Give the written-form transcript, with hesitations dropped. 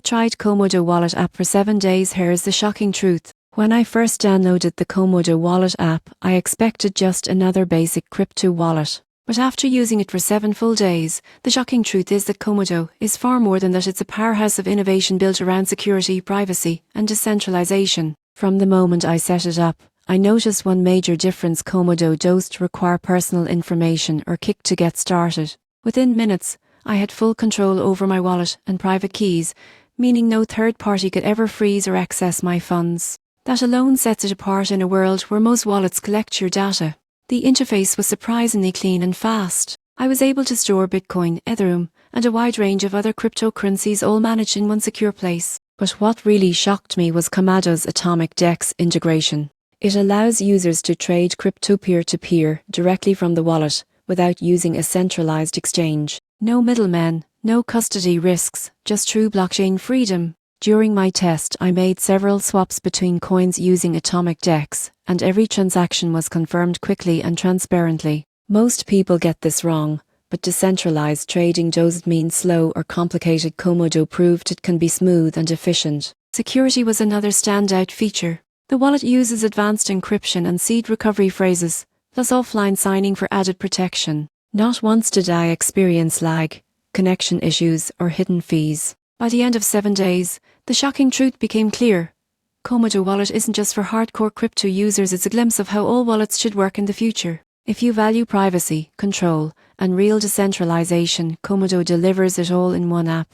tried Komodo wallet app for 7 days. Here's the shocking truth. When I first downloaded the Komodo wallet app, I expected just another basic crypto wallet. But after using it for 7 full days, the shocking truth is that Komodo is far more than that. It's a powerhouse of innovation built around security, privacy, and decentralization. From the moment I set it up, I noticed one major difference. Komodo doesn't require personal information or kick to get started. Within minutes, I had full control over my wallet and private keys, meaning no third party could ever freeze or access my funds. That alone sets it apart in a world where most wallets collect your data. The interface was surprisingly clean and fast. I was able to store Bitcoin, Ethereum, and a wide range of other cryptocurrencies all managed in one secure place. But what really shocked me was Komodo's Atomic DEX integration. It allows users to trade crypto peer-to-peer directly from the wallet without using a centralized exchange. No middlemen, no custody risks, just true blockchain freedom. During my test, I made several swaps between coins using Atomic DEX, and every transaction was confirmed quickly and transparently. Most people get this wrong, but decentralized trading doesn't mean slow or complicated. Komodo proved it can be smooth and efficient. Security was another standout feature. The wallet uses advanced encryption and seed recovery phrases, plus offline signing for added protection. Not once did I experience lag, connection issues, or hidden fees. By the end of 7 days, the shocking truth became clear. Komodo Wallet isn't just for hardcore crypto users, it's a glimpse of how all wallets should work in the future. If you value privacy, control, and real decentralization, Komodo delivers it all in one app.